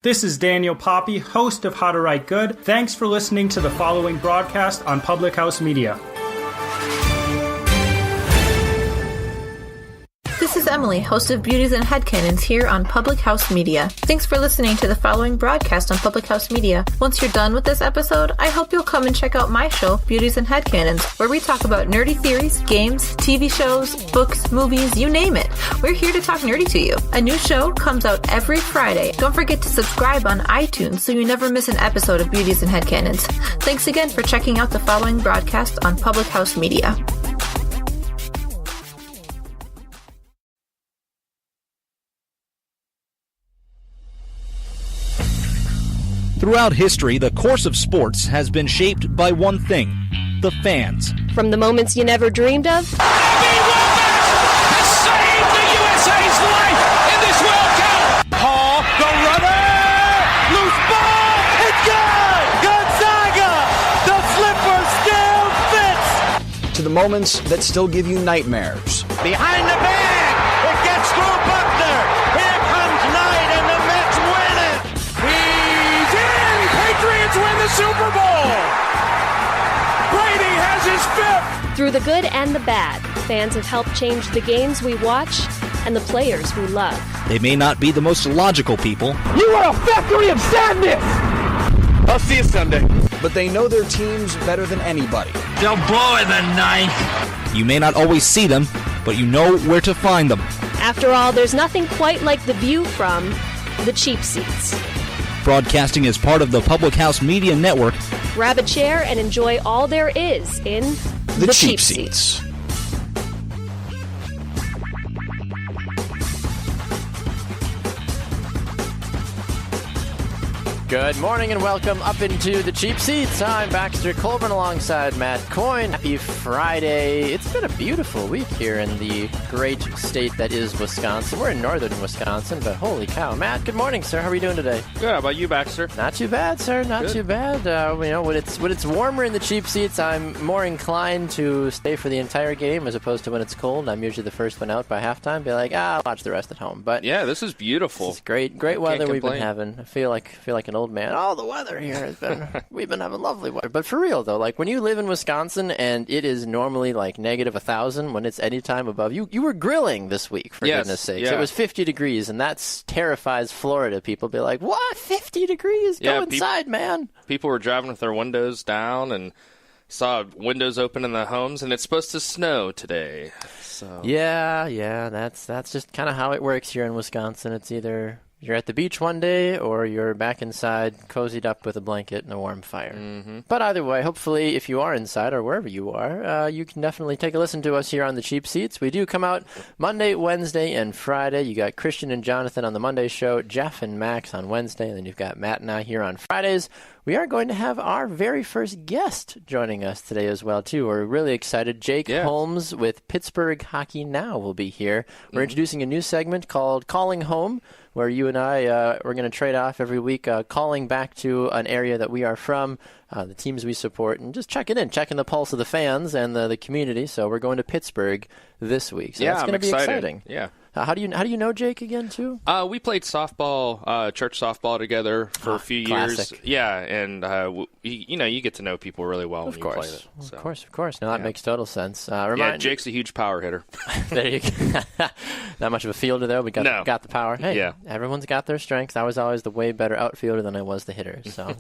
This is Daniel Poppy, host of How to Write Good. Thanks for listening to the following broadcast on Public House Media. This is Emily, host of Beauties and Headcanons here on Public House Media. Thanks for listening to the following broadcast on Public House Media. Once you're done with this episode, I hope you'll come and check out my show, Beauties and Headcanons, where we talk about nerdy theories, games, TV shows, books, movies, you name it. We're here to talk nerdy to you. A new show comes out every Friday. Don't forget to subscribe on iTunes so you never miss an episode of Beauties and Headcanons. Thanks again for checking out the following broadcast on Public House Media. Throughout history, the course of sports has been shaped by one thing: the fans. From the moments you never dreamed of, has saved the USA's life in this World Cup. Paul, the runner, loose ball, it's good. Gonzaga, the slipper still fits. To the moments that still give you nightmares. Behind the bag, it gets through Buckner. Here comes Knight, and the Mets win it. He's in. Patriots win the Super Bowl. Brady has his fifth. through the good and the bad, fans have helped change the games we watch and the players we love. They may not be the most logical people. You are a factory of sadness. I'll see you Sunday. But they know their teams better than anybody. They'll blow in the ninth. You may not always see them, but you know where to find them. After all, there's nothing quite like the view from the cheap seats. Broadcasting is part of the Public House Media Network. Grab a chair and enjoy all there is in The cheap seats. Good morning and welcome up into the cheap seats. I'm Baxter Colburn alongside Matt Coyne. Happy Friday. It's been a beautiful week here in the great state that is Wisconsin. We're in northern Wisconsin, but holy cow. Matt, good morning, sir. How are you doing today? Good. How about you, Baxter? Not too bad, sir. Not too bad. When it's warmer in the cheap seats, I'm more inclined to stay for the entire game as opposed to when it's cold. I'm usually the first one out by halftime. Be like, I'll watch the rest at home. But yeah, this is beautiful. It's great weather we've been complain. having. I feel like an old man. Oh, the weather here has been, we've been having lovely weather. But for real, though, like when you live in Wisconsin and it is normally like negative 1,000 when it's any time above, you were grilling this week, for goodness sakes. Yeah. It was 50 degrees, and that terrifies Florida people. Be like, what, 50 degrees? Go inside, man. People were driving with their windows down and saw windows open in the homes, and it's supposed to snow today. So Yeah, that's just kind of how it works here in Wisconsin. It's either you're at the beach one day, or you're back inside, cozied up with a blanket and a warm fire. Mm-hmm. But either way, hopefully, if you are inside or wherever you are, you can definitely take a listen to us here on the cheap seats. We do come out Monday, Wednesday, and Friday. You got Christian and Jonathan on the Monday show, Jeff and Max on Wednesday, and then you've got Matt and I here on Fridays. We are going to have our very first guest joining us today as well, too. We're really excited. Jake Holmes with Pittsburgh Hockey Now will be here. We're introducing a new segment called Calling Home, where you and I, we're going to trade off every week, calling back to an area that we are from, the teams we support, and just checking the pulse of the fans and the community. So we're going to Pittsburgh this week. So that's going to be exciting. Yeah. How do you know Jake again, too? We played softball, church softball together for a few classic. years. Yeah, and you get to know people really well when you play it. So. Of course. No, that makes total sense. Jake's a huge power hitter. There you go. Not much of a fielder, though. We got the power. Hey, everyone's got their strengths. I was always the way better outfielder than I was the hitter. So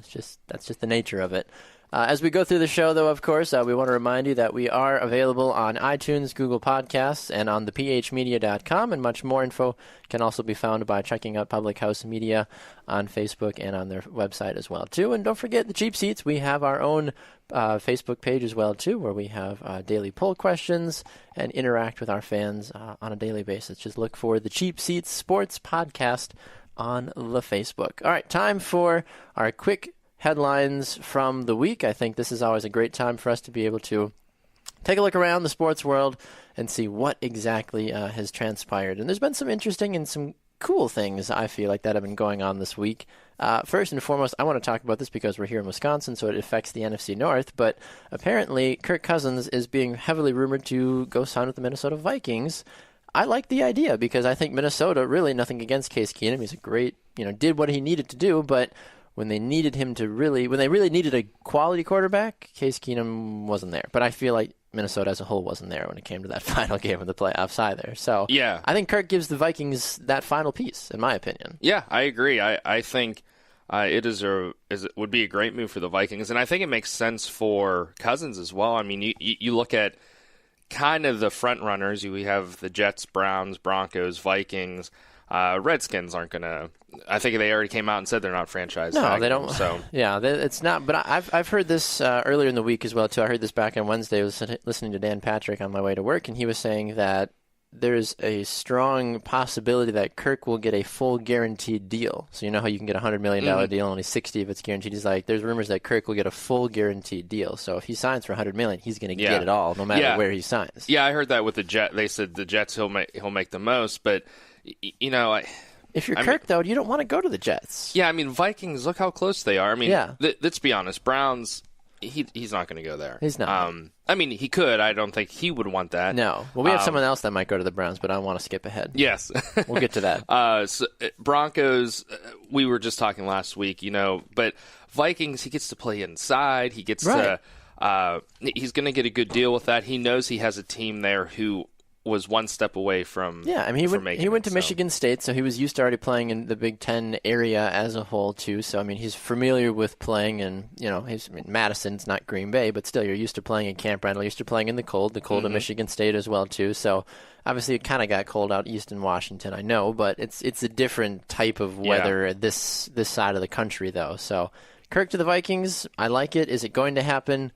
that's just the nature of it. As we go through the show, though, of course, we want to remind you that we are available on iTunes, Google Podcasts, and on thephmedia.com, and much more info can also be found by checking out Public House Media on Facebook and on their website as well, too. And don't forget the cheap seats. We have our own Facebook page as well, too, where we have daily poll questions and interact with our fans on a daily basis. Just look for the Cheap Seats Sports Podcast on the Facebook. All right, time for our quick headlines from the week. I think this is always a great time for us to be able to take a look around the sports world and see what exactly has transpired. And there's been some interesting and some cool things, I feel like, that have been going on this week. First and foremost, I want to talk about this because we're here in Wisconsin, so it affects the NFC North. But apparently, Kirk Cousins is being heavily rumored to go sign with the Minnesota Vikings. I like the idea because I think Minnesota, really nothing against Case Keenum. He's a great did what he needed to do, but when they really needed a quality quarterback, Case Keenum wasn't there. But I feel like Minnesota as a whole wasn't there when it came to that final game of the playoffs either. So yeah, I think Kirk gives the Vikings that final piece, in my opinion. Yeah, I agree. I think it would be a great move for the Vikings, and I think it makes sense for Cousins as well. I mean, you look at kind of the front runners. We have the Jets, Browns, Broncos, Vikings. Redskins aren't going to. I think they already came out and said they're not franchise. No, they don't. So yeah, it's not. But I've heard this earlier in the week as well too. I heard this back on Wednesday. I was listening to Dan Patrick on my way to work, and he was saying that there's a strong possibility that Kirk will get a full guaranteed deal. So you know how you can get a $100 million deal, only 60 if it's guaranteed. He's like, there's rumors that Kirk will get a full guaranteed deal. So if he signs for $100 million, he's going to get it all, no matter where he signs. Yeah, I heard that with the Jets. They said the Jets he'll make the most, but if you're Kirk, though, you don't want to go to the Jets. Yeah, I mean, Vikings, look how close they are. I mean, let's be honest. Browns, he's not going to go there. He's not. I mean, he could. I don't think he would want that. No. Well, we have someone else that might go to the Browns, but I want to skip ahead. Yes. We'll get to that. So Broncos, we were just talking last week, but Vikings, he gets to play inside. He gets to he's going to get a good deal with that. He knows he has a team there who was one step away from he went to Michigan State, so he was used to already playing in the Big Ten area as a whole too. So I mean, he's familiar with playing in Madison's not Green Bay, but still you're used to playing in Camp Randall, used to playing in the cold of Michigan State as well too. So obviously it kind of got cold out east in Washington, I know, but it's a different type of weather this side of the country though. So Kirk to the Vikings, I like it. Is it going to happen?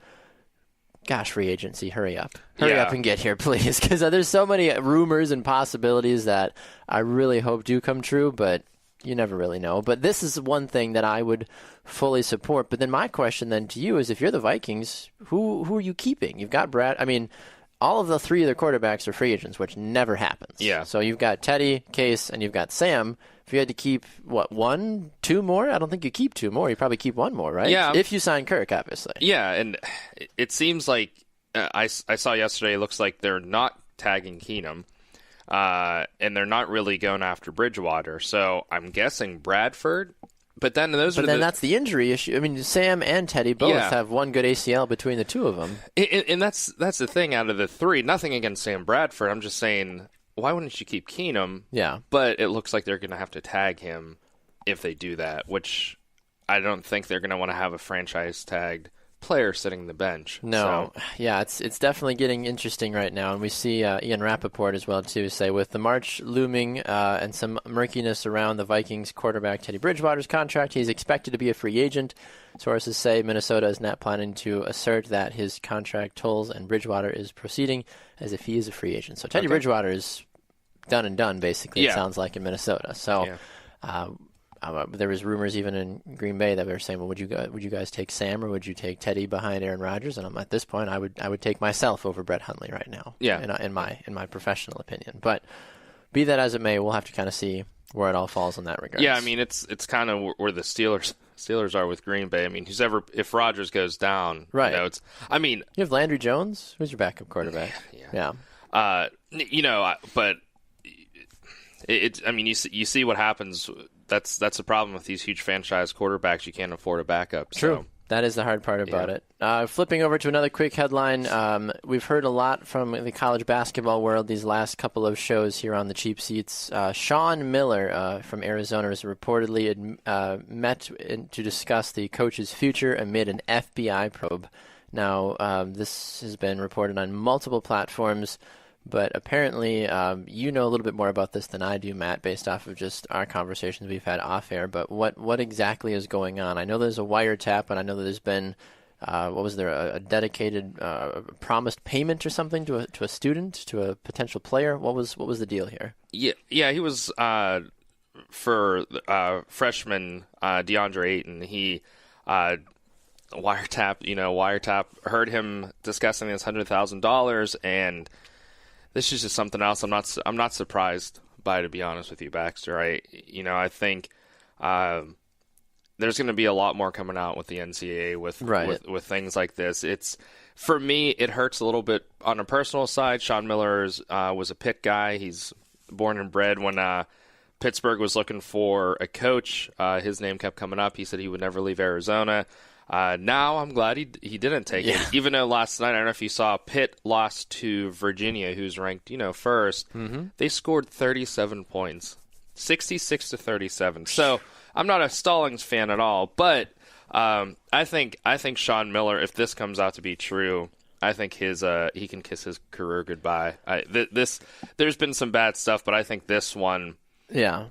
Gosh, free agency, hurry up. Hurry up and get here, please, because there's so many rumors and possibilities that I really hope do come true, but you never really know. But this is one thing that I would fully support. But then my question then to you is, if you're the Vikings, who are you keeping? You've got Brad. I mean, all of the three of their quarterbacks are free agents, which never happens. Yeah. So you've got Teddy, Case, and you've got Sam. If you had to keep, one, two more? I don't think you keep two more. You probably keep one more, right? Yeah. If you sign Kirk, obviously. Yeah, and it seems like I saw yesterday, it looks like they're not tagging Keenum, and they're not really going after Bridgewater. So I'm guessing Bradford. But then that's the injury issue. I mean, Sam and Teddy both have one good ACL between the two of them. And that's the thing out of the three. Nothing against Sam Bradford. I'm just saying, why wouldn't you keep Keenum? Yeah. But it looks like they're going to have to tag him if they do that, which I don't think they're going to want to have a franchise-tagged player sitting the bench. No. So. Yeah, it's definitely getting interesting right now. And we see Ian Rappaport as well, too, say, with the March looming and some murkiness around the Vikings quarterback Teddy Bridgewater's contract, he's expected to be a free agent. Sources say Minnesota is not planning to assert that his contract tolls and Bridgewater is proceeding as if he is a free agent. So Teddy Bridgewater is done and done, basically, it sounds like, in Minnesota. So there was rumors even in Green Bay that they were saying, well, would you guys take Sam or would you take Teddy behind Aaron Rodgers? And at this point, I would take myself over Brett Hundley right now. Yeah. In my professional opinion. But be that as it may, we'll have to kind of see where it all falls in that regard. Yeah, I mean, it's kind of where the Steelers are with Green Bay. I mean, if Rodgers goes down, right? You have Landry Jones. Who's your backup quarterback? Yeah. But you see what happens. That's the problem with these huge franchise quarterbacks. You can't afford a backup. True. So. That is the hard part about it. Flipping over to another quick headline, we've heard a lot from the college basketball world these last couple of shows here on the Cheap Seats. Sean Miller from Arizona has reportedly met to discuss the coach's future amid an FBI probe. Now, this has been reported on multiple platforms, but apparently you know a little bit more about this than I do, Matt, based off of just our conversations we've had off air. But what exactly is going on? I know there's a wiretap, and I know that there's been, a dedicated promised payment or something to a student, to a potential player? What was the deal here? Yeah, he was for freshman DeAndre Ayton. He wiretap heard him discussing this $100,000 and. This is just something else. I'm not surprised by it, to be honest with you, Baxter. I think there's going to be a lot more coming out with the NCAA with things like this. For me, it hurts a little bit on a personal side. Sean Miller was a Pitt guy. He's born and bred when Pittsburgh was looking for a coach. His name kept coming up. He said he would never leave Arizona. Now I'm glad he didn't take it. Even though last night, I don't know if you saw, Pitt lost to Virginia, who's ranked, first. Mm-hmm. They scored 37 points, 66-37. So I'm not a Stallings fan at all, but I think Sean Miller, if this comes out to be true, I think he can kiss his career goodbye. There's been some bad stuff, but I think this one. Yeah.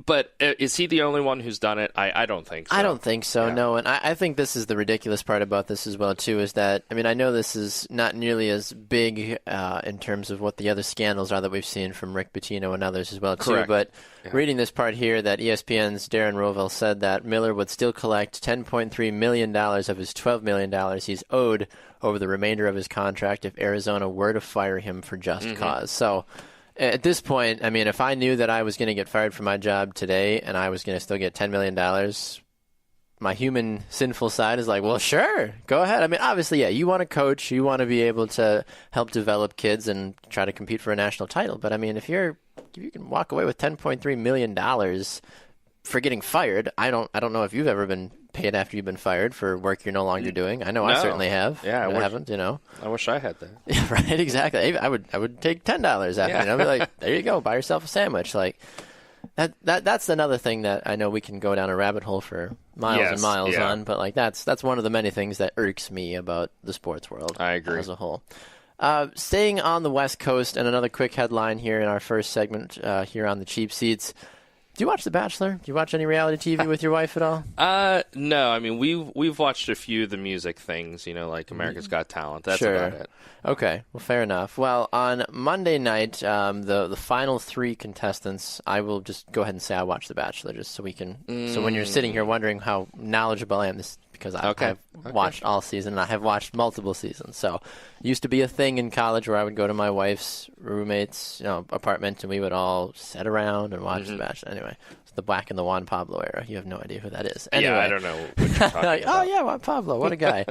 But is he the only one who's done it? I don't think so. I don't think so, no. And I think this is the ridiculous part about this as well, too, is that, I know this is not nearly as big in terms of what the other scandals are that we've seen from Rick Pitino and others as well, too. Correct. But reading this part here, that ESPN's Darren Rovell said that Miller would still collect $10.3 million of his $12 million he's owed over the remainder of his contract if Arizona were to fire him for just cause. So at this point, if I knew that I was going to get fired from my job today and I was going to still get $10 million, my human sinful side is like, well, sure, go ahead. Obviously, yeah, you want to coach, you want to be able to help develop kids and try to compete for a national title. But if you can walk away with $10.3 million for getting fired, I don't know if you've ever been paid after you've been fired for work you're no longer doing. I know I certainly have. Yeah, I haven't. I wish I had that. Yeah, right. Exactly. I would take $10 after. I'd be like, there you go, buy yourself a sandwich. Like that's another thing that I know we can go down a rabbit hole for miles and miles on. But like that's one of the many things that irks me about the sports world. I agree. As a whole. Staying on the West Coast, and another quick headline here in our first segment here on the Cheap Seats. Do you watch The Bachelor? Do you watch any reality TV with your wife at all? No. We've watched a few of the music things, like America's Got Talent. That's about it. Okay. Well, fair enough. Well, on Monday night, the final 3 contestants, I will just go ahead and say I watched The Bachelor, just so we can. So when you're sitting here wondering how knowledgeable I am, this because I've watched all season, and I have watched multiple seasons. So it used to be a thing in college where I would go to my wife's roommate's apartment, and we would all sit around and watch The Bachelor. Anyway, it's the Black and the Juan Pablo era. You have no idea who that is. Anyway. Yeah, I don't know what you're talking about. Oh, yeah, Juan Pablo. What a guy.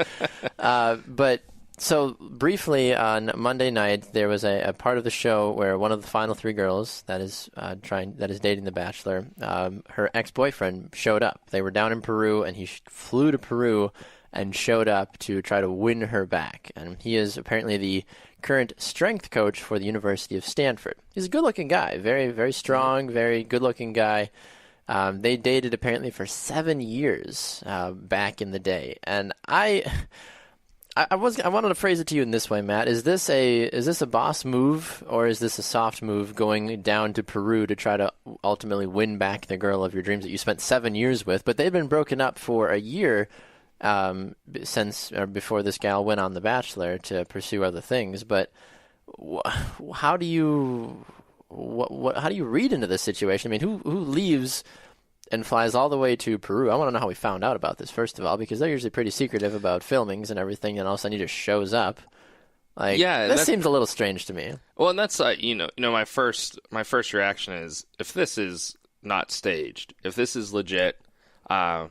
So briefly on Monday night, there was a part of the show where one of the final 3 girls that is dating the Bachelor, her ex-boyfriend showed up. They were down in Peru, and he flew to Peru and showed up to try to win her back. And he is apparently the current strength coach for the University of Stanford. He's a good-looking guy, very, very strong, very good-looking guy. They dated apparently for 7 years back in the day, and I wanted to phrase it to you in this way, Matt. Is this a boss move, or is this a soft move going down to Peru to try to ultimately win back the girl of your dreams that you spent 7 years with? But they've been broken up for a year before this gal went on The Bachelor to pursue other things. But how do you read into this situation? Who leaves and flies all the way to Peru? I want to know how we found out about this, first of all, because they're usually pretty secretive about filmings and everything, and all of a sudden he just shows up. This seems a little strange to me. Well, and that's my first reaction is, if this is not staged, if this is legit, I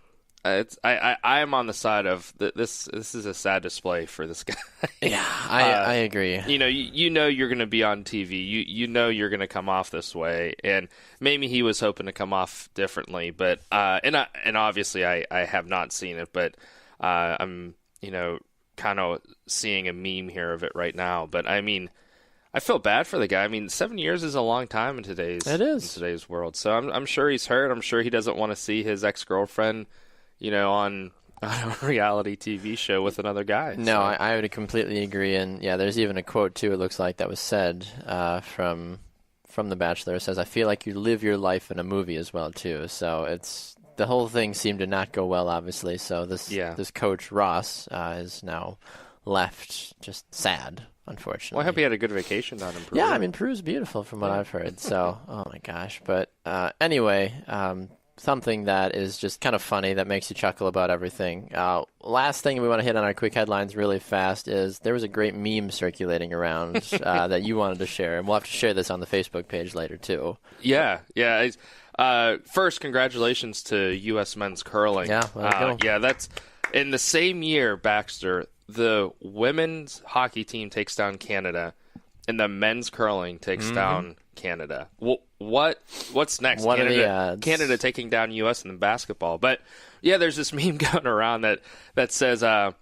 am on the side of this. This is a sad display for this guy. Yeah, I agree. You're going to be on TV. You're going to come off this way, and maybe he was hoping to come off differently. But and obviously I have not seen it, but I'm kind of seeing a meme here of it right now. But I feel bad for the guy. 7 years is a long time in today's world. So I'm sure he's hurt. I'm sure he doesn't want to see his ex-girlfriend on a reality TV show with another guy. No, so. I would completely agree. And yeah, there's even a quote too, it looks like, that was said from The Bachelor. It says, "I feel like you live your life in a movie as well too." So the whole thing seemed to not go well, obviously. So this coach Ross is now left just sad, unfortunately. Well, I hope he had a good vacation down in Peru. Yeah, Peru's beautiful from what I've heard. So, oh my gosh. But anyway, something that is just kind of funny that makes you chuckle about everything. Last thing we want to hit on our quick headlines really fast is there was a great meme circulating around that you wanted to share, and we'll have to share this on the Facebook page later too. Yeah. First, congratulations to U.S. men's curling. Yeah, that's in the same year, Baxter, the women's hockey team takes down Canada, and the men's curling takes down Canada. What's next? What are the odds? Canada taking down U.S. in the basketball. But yeah, there's this meme going around that says the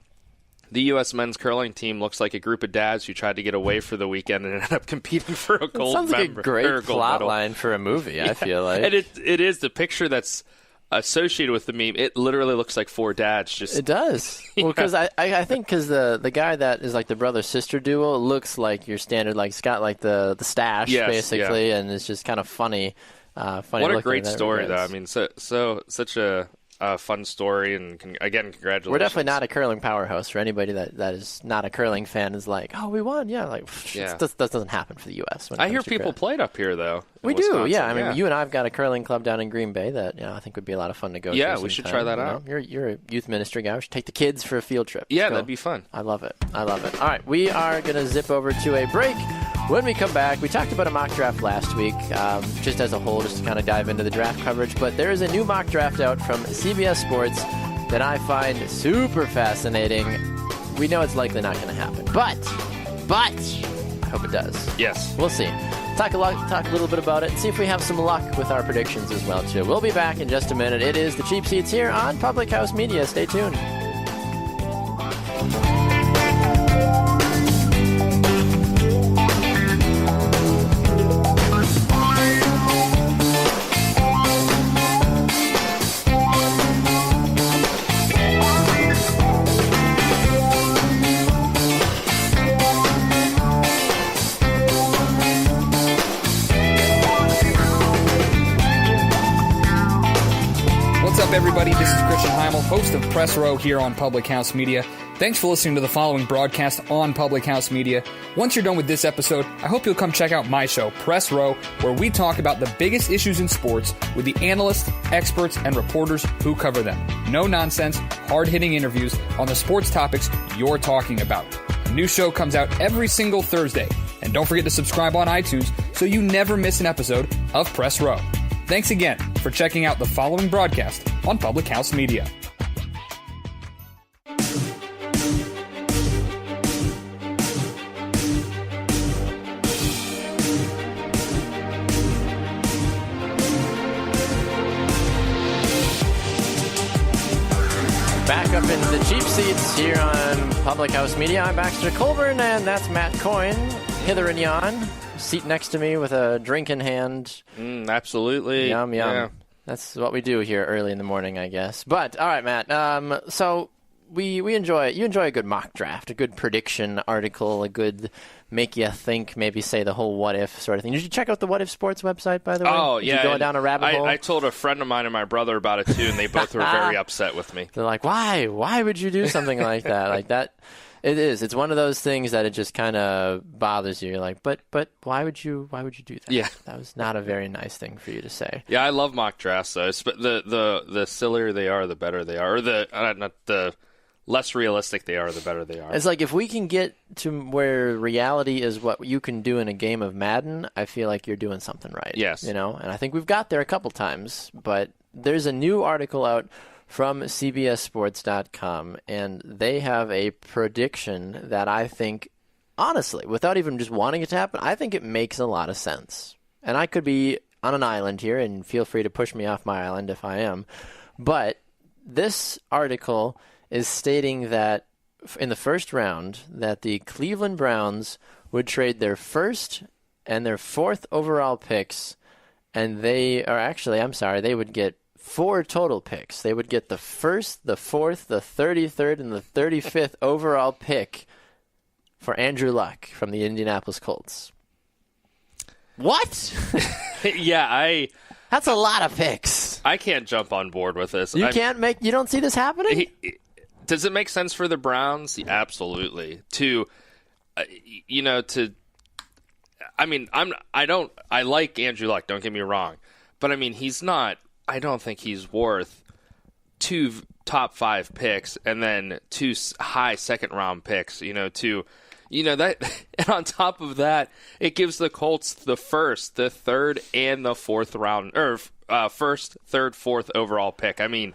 U.S. men's curling team looks like a group of dads who tried to get away for the weekend and ended up competing for a gold medal. Sounds like a great plot line for a movie, yeah. I feel like. And it is the picture that's associated with the meme. It literally looks like four dads. Just It does. Well, because I think because the guy that is like the brother-sister duo looks like your standard, like it's got like the stash, basically, and it's just kind of funny. What a great story, though. I mean, such a fun story, and again, congratulations. We're definitely not a curling powerhouse. For anybody that is not a curling fan is like, oh, we won, yeah. Like that doesn't happen for the U.S. I hear people played up here though. We do, yeah. I mean, you and I have got a curling club down in Green Bay that I think would be a lot of fun to go to. Yeah, we should try that out. You're a youth ministry guy. We should take the kids for a field trip. Yeah, that'd be fun. I love it. All right, we are gonna zip over to a break. When we come back, we talked about a mock draft last week, just as a whole, just to kind of dive into the draft coverage. But there is a new mock draft out from CBS Sports that I find super fascinating. We know it's likely not going to happen, but I hope it does. Yes. We'll see. Talk a little bit about it and see if we have some luck with our predictions as well, too. We'll be back in just a minute. It is the Cheap Seats here on Public House Media. Stay tuned. Everybody, this is Christian Heimel, host of Press Row here on Public House Media. Thanks for listening to the following broadcast on Public House Media. Once you're done with this episode, I hope you'll come check out my show, Press Row, where we talk about the biggest issues in sports with the analysts, experts, and reporters who cover them. No nonsense, hard-hitting interviews on the sports topics you're talking about. A new show comes out every single Thursday. And don't forget to subscribe on iTunes so you never miss an episode of Press Row. Thanks again for checking out the following broadcast on Public House Media. Back up into the cheap seats here on Public House Media. I'm Baxter Colburn, and that's Matt Coyne, hither and yon. Seat next to me with a drink in hand. Absolutely. Yum, yum. Yeah. That's what we do here early in the morning, I guess. But, all right, Matt. So you enjoy a good mock draft, a good prediction article, a good make you think, maybe say the whole what if sort of thing. Did you check out the What If Sports website, by the way? Oh, yeah. Did you go down a rabbit hole? I told a friend of mine and my brother about it, too, and they both were very upset with me. They're like, why? Why would you do something like that? Like that. It is. It's one of those things that it just kind of bothers you. You're like, but why would you do that? Yeah. That was not a very nice thing for you to say. Yeah, I love mock drafts, though. The sillier they are, the better they are. Or the less realistic they are, the better they are. It's like if we can get to where reality is what you can do in a game of Madden, I feel like you're doing something right. Yes. And I think we've got there a couple times, but there's a new article out from CBSSports.com, and they have a prediction that I think, honestly, without even just wanting it to happen, I think it makes a lot of sense. And I could be on an island here, and feel free to push me off my island if I am. But this article is stating that in the first round, that the Cleveland Browns would trade their first and their fourth overall picks, and they would get 4 total picks. They would get the first, the fourth, the 33rd, and the 35th overall pick for Andrew Luck from the Indianapolis Colts. What? Yeah, That's a lot of picks. I can't jump on board with this. You don't see this happening? Does it make sense for the Browns? Yeah, absolutely. I like Andrew Luck, don't get me wrong. But I mean, I don't think he's worth 2 top 5 picks and then 2 high second round picks, that, and on top of that, it gives the Colts the first, the third, and the fourth round, or first, third, fourth overall pick. I mean,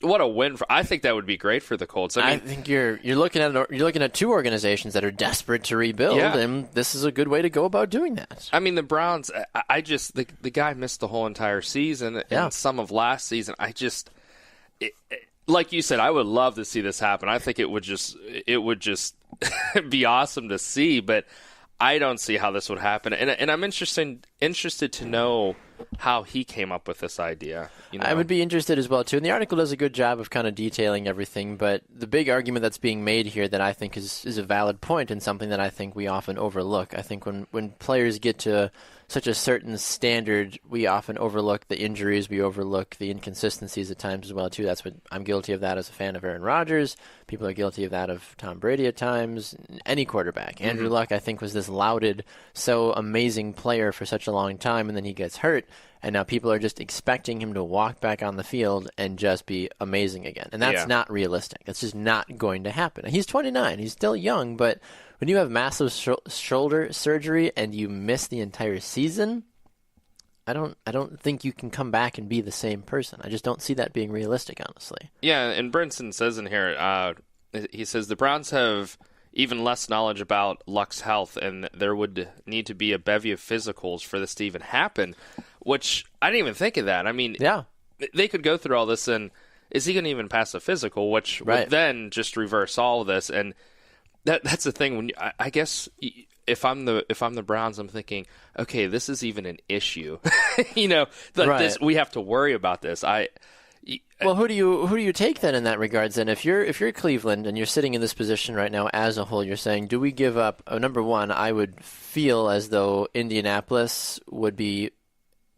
what a win! I think that would be great for the Colts. I think you're looking at two organizations that are desperate to rebuild, and this is a good way to go about doing that. I mean, the Browns. The guy missed the whole entire season and some of last season. Like you said, I would love to see this happen. I think it would just be awesome to see, but I don't see how this would happen. And I'm interested to know how he came up with this idea. I would be interested as well, too. And the article does a good job of kind of detailing everything, but the big argument that's being made here that I think is a valid point and something that I think we often overlook. I think when players get to such a certain standard, we often overlook the injuries, we overlook the inconsistencies at times as well, too. That's what I'm guilty of that as a fan of Aaron Rodgers. People are guilty of that of Tom Brady at times. Any quarterback. Andrew Luck, I think, was this lauded, so amazing player for such a long time, and then he gets hurt, and now people are just expecting him to walk back on the field and just be amazing again. And that's not realistic. That's just not going to happen. And he's 29. He's still young, but when you have massive shoulder surgery and you miss the entire season, I don't think you can come back and be the same person. I just don't see that being realistic, honestly. Yeah, and Brinson says in here, he says the Browns have even less knowledge about Luck's health, and there would need to be a bevy of physicals for this to even happen, which I didn't even think of that. I mean, they could go through all this, and is he going to even pass a physical, which would then just reverse all of this, and that's the thing. When I guess if I'm the Browns, I'm thinking, okay, this is even an issue. This, we have to worry about this. Well, who do you take then in that regards? Then, if you're Cleveland and you're sitting in this position right now as a whole, you're saying, do we give up? Number one, I would feel as though Indianapolis would be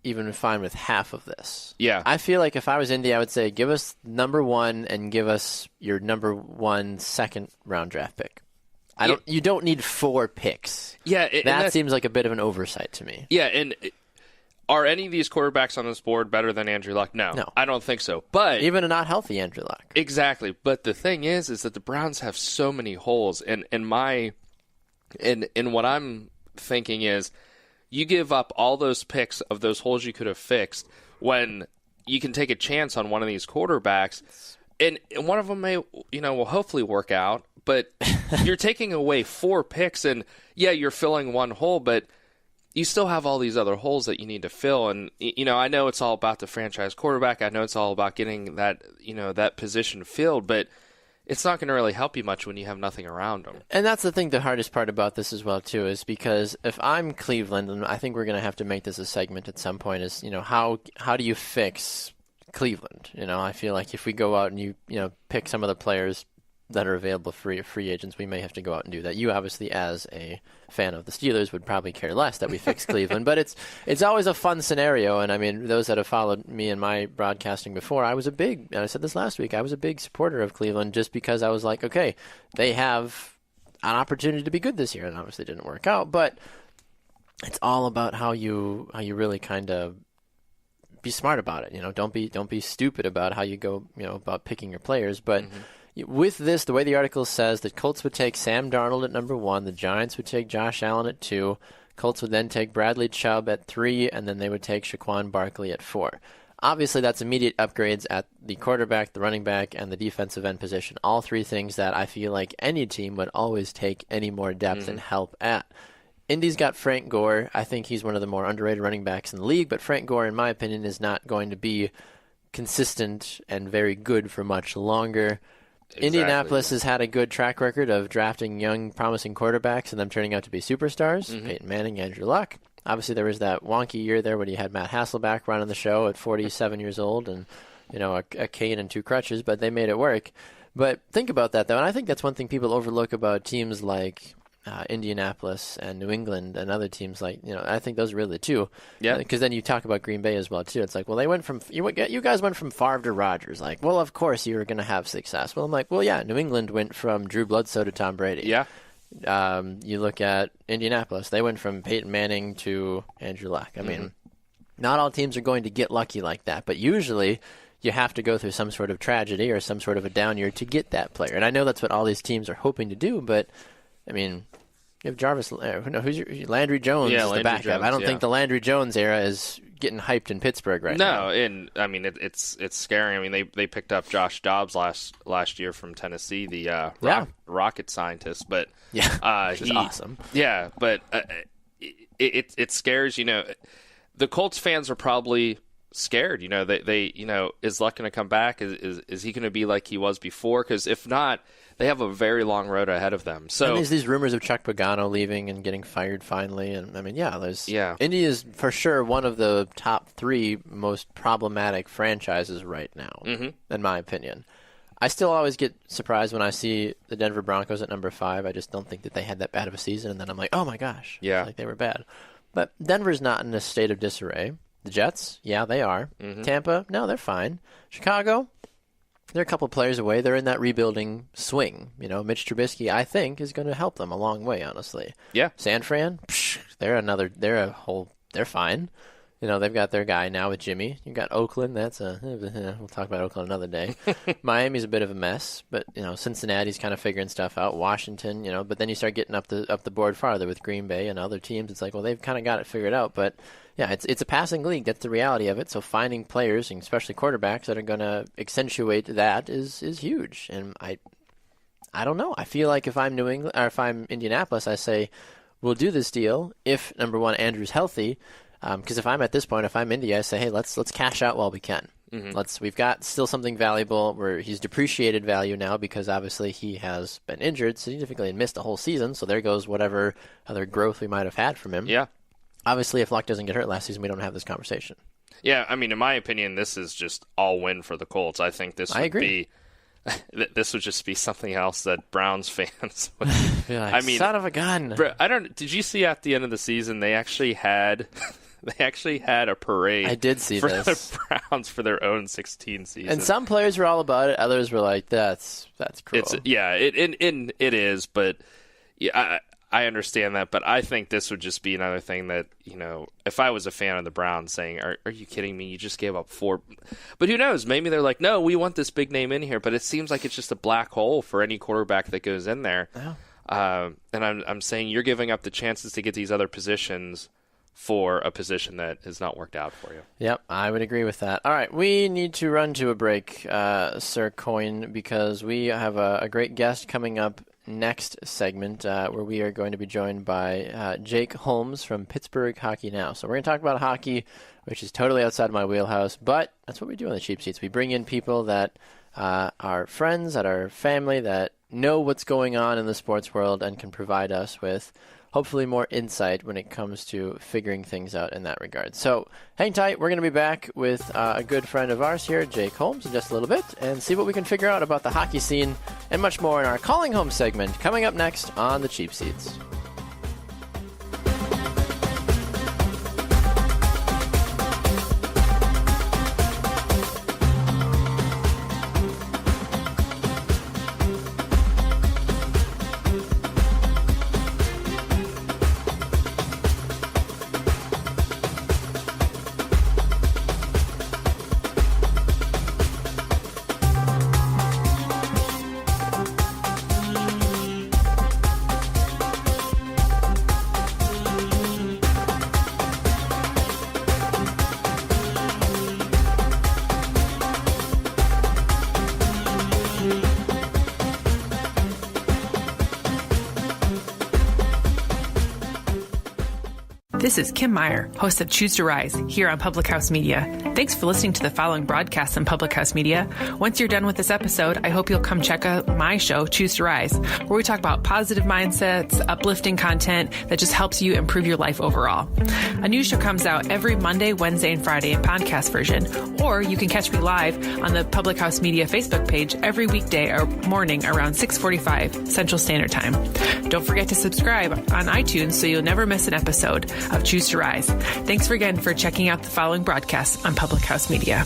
even fine with half of this. Yeah. I feel like if I was Indy, I would say, give us number one and give us your number 1 second round draft pick. You don't need 4 picks. Yeah, that seems like a bit of an oversight to me. Yeah, and are any of these quarterbacks on this board better than Andrew Luck? No, I don't think so. But even a not healthy Andrew Luck. Exactly. But the thing is that the Browns have so many holes, and what I'm thinking is, you give up all those picks of those holes you could have fixed when you can take a chance on one of these quarterbacks, and one of them may will hopefully work out. But you're taking away 4 picks, and you're filling one hole, but you still have all these other holes that you need to fill. And I know it's all about the franchise quarterback. I know it's all about getting that that position filled, but it's not going to really help you much when you have nothing around them. And that's the thing. The hardest part about this as well too is because if I'm Cleveland, and I think we're going to have to make this a segment at some point, is how do you fix Cleveland? I feel like if we go out and you pick some of the players that are available free agents, we may have to go out and do that. You obviously, as a fan of the Steelers, would probably care less that we fix Cleveland, but it's always a fun scenario. And I mean, those that have followed me in my broadcasting before, and I said this last week, I was a big supporter of Cleveland just because I was like, okay, they have an opportunity to be good this year, and obviously it didn't work out. But it's all about how you really kind of be smart about it. Don't be stupid about how you go about picking your players, but. Mm-hmm. With this, the way the article says, the Colts would take Sam Darnold at number 1, the Giants would take Josh Allen at 2, Colts would then take Bradley Chubb at 3, and then they would take Saquon Barkley at 4. Obviously, that's immediate upgrades at the quarterback, the running back, and the defensive end position. All 3 things that I feel like any team would always take any more depth and help at. Indy's got Frank Gore. I think he's one of the more underrated running backs in the league, but Frank Gore, in my opinion, is not going to be consistent and very good for much longer. Exactly. Indianapolis has had a good track record of drafting young, promising quarterbacks and them turning out to be superstars. Mm-hmm. Peyton Manning, Andrew Luck. Obviously, there was that wonky year there when you had Matt Hasselbeck running the show at 47 years old and, a cane and 2 crutches, but they made it work. But think about that, though, and I think that's one thing people overlook about teams like Indianapolis and New England and other teams like, I think those are really the 2. Yeah. Because then you talk about Green Bay as well, too. It's like, well, they went from, you guys went from Favre to Rodgers. Like, well, of course you were going to have success. Well, I'm like, well, yeah, New England went from Drew Bledsoe to Tom Brady. Yeah. You look at Indianapolis. They went from Peyton Manning to Andrew Luck. I mean, not all teams are going to get lucky like that, but usually you have to go through some sort of tragedy or some sort of a down year to get that player. And I know that's what all these teams are hoping to do, but, I mean, You have Jarvis. Who's Landry Jones? Yeah, is the backup. Jones, I don't think the Landry Jones era is getting hyped in Pittsburgh right now. No, and I mean it's scary. I mean they picked up Josh Dobbs last year from Tennessee, the rocket scientist. But he's awesome. Yeah, but it scares. The Colts fans are probably scared. They is Luck going to come back? Is he going to be like he was before? Because if not, they have a very long road ahead of them. So and there's these rumors of Chuck Pagano leaving and getting fired finally. And I mean, Indy is for sure one of the top 3 most problematic franchises right now, in my opinion. I still always get surprised when I see the Denver Broncos at number 5. I just don't think that they had that bad of a season, and then I'm like, oh my gosh, like they were bad. But Denver's not in a state of disarray. The Jets, yeah, they are. Tampa, no, they're fine. Chicago, they're a couple players away. They're in that rebuilding swing. Mitch Trubisky, I think, is going to help them a long way, honestly. Yeah. San Fran, they're fine. They've got their guy now with Jimmy. You've got Oakland. We'll talk about Oakland another day. Miami's a bit of a mess, but Cincinnati's kind of figuring stuff out. Washington, but then you start getting up the board farther with Green Bay and other teams. It's like, well, they've kind of got it figured out, but yeah, it's a passing league. That's the reality of it. So finding players, and especially quarterbacks, that are going to accentuate that is huge. And I don't know. I feel like if I'm New England or if I'm Indianapolis, I say we'll do this deal if number one Andrew's healthy. Because if I'm at this point, if I'm Indy, I say, hey, let's cash out while we can. We've got still something valuable where he's depreciated value now because obviously he has been injured significantly and missed a whole season. So there goes whatever other growth we might have had from him. Yeah. Obviously, if Luck doesn't get hurt last season, we don't have this conversation. Yeah, I mean, in my opinion, this is just all win for the Colts. I think this would be. This would just be something else that Browns fans would. Like, I mean, son of a gun. Did you see at the end of the season they actually had a parade. I did see for this. the Browns for their own 16 season. And some players were all about it. Others were like, "That's cruel." It is. But yeah, I understand that. But I think this would just be another thing that if I was a fan of the Browns, saying, "Are you kidding me? You just gave up 4." But who knows? Maybe they're like, "No, we want this big name in here." But it seems like it's just a black hole for any quarterback that goes in there. Yeah. And I'm saying you're giving up the chances to get these other positions for a position that has not worked out for you. Yep, I would agree with that. All right, we need to run to a break, Sir Coyne, because we have a great guest coming up next segment where we are going to be joined by Jake Holmes from Pittsburgh Hockey Now. So we're going to talk about hockey, which is totally outside of my wheelhouse, but that's what we do on the Cheap Seats. We bring in people that are friends, that are family, that know what's going on in the sports world and can provide us with hopefully more insight when it comes to figuring things out in that regard. So hang tight. We're going to be back with a good friend of ours here, Jake Holmes, in just a little bit, and see what we can figure out about the hockey scene and much more in our Calling Home segment coming up next on the Cheap Seats. This is Kim Meyer, host of Choose to Rise, here on Public House Media. Thanks for listening to the following broadcast on Public House Media. Once you're done with this episode, I hope you'll come check out my show, Choose to Rise, where we talk about positive mindsets, uplifting content that just helps you improve your life overall. A new show comes out every Monday, Wednesday, and Friday in podcast version, or you can catch me live on the Public House Media Facebook page every weekday or morning around 6:45 Central Standard Time. Don't forget to subscribe on iTunes so you'll never miss an episode of Choose to Rise. Thanks again for checking out the following broadcasts on Public House Media.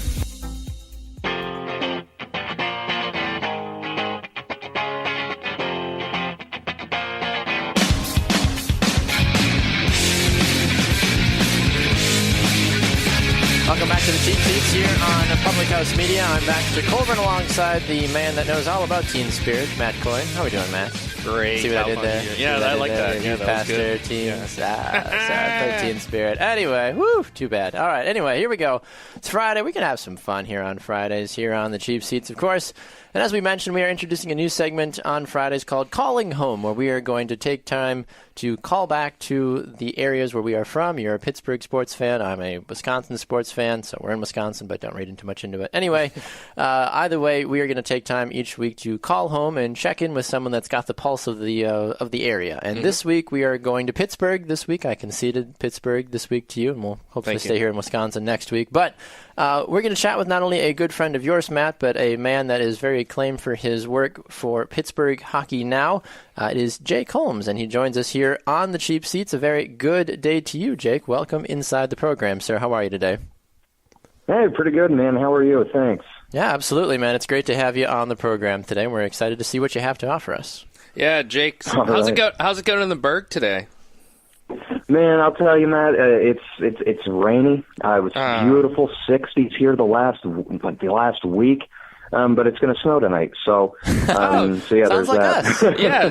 Welcome back to the Cheap Seats here on Public House Media. I'm Baxter Colburn alongside the man that knows all about Teen Spirit, Matt Coyne. How are we doing, Matt? Great. See what I did there? Yeah, I like that. Yeah, that was good. Teens. Yeah. Teen Spirit. Anyway, too bad. All right, anyway, here we go. It's Friday. We can have some fun here on Fridays here on the Cheap Seats, of course. And as we mentioned, we are introducing a new segment on Fridays called Calling Home, where we are going to take time to call back to the areas where we are from. You're a Pittsburgh sports fan. I'm a Wisconsin sports fan, so we're in Wisconsin, but don't read too much into it. Anyway, either way, we are going to take time each week to call home and check in with someone that's got the pulse of the area. And this week, we are going to Pittsburgh. This week, I conceded Pittsburgh this week to you, and we'll hopefully stay here in Wisconsin next week. But we're going to chat with not only a good friend of yours, Matt, but a man that is very acclaimed for his work for Pittsburgh Hockey Now. It is Jake Holmes, and he joins us here on the Cheap Seats. A very good day to you, Jake. Welcome inside the program, sir. How are you today? Hey, pretty good, man. How are you? Thanks. Yeah, absolutely, man. It's great to have you on the program today. We're excited to see what you have to offer us. Yeah, Jake, how's it going in the Berg today? Man, I'll tell you, Matt, it's rainy. It was beautiful 60s here the last week, but it's going to snow tonight. So, so yeah, there's like that. Us. Yeah,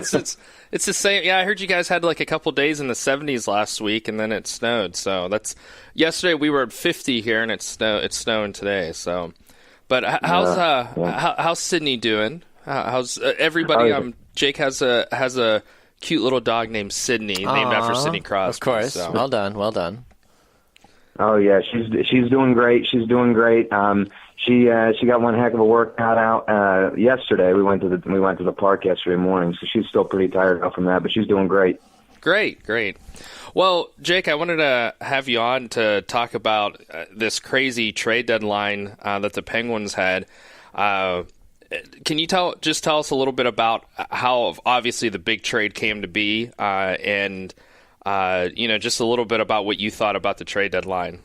it's the same. Yeah, I heard you guys had like a couple days in the 70s last week, and then it snowed. So yesterday we were at 50 here, and it's snowing today. So, but how's Sydney doing? How's everybody? Jake has a cute little dog named Sydney, named after Sidney Crosby. Of course. So. Well done. Oh yeah, she's doing great. She got one heck of a workout out yesterday. We went to the park yesterday morning, so she's still pretty tired out from that, but she's doing great. Great. Well, Jake, I wanted to have you on to talk about this crazy trade deadline that the Penguins had. Can you tell us a little bit about how obviously the big trade came to be, and just a little bit about what you thought about the trade deadline?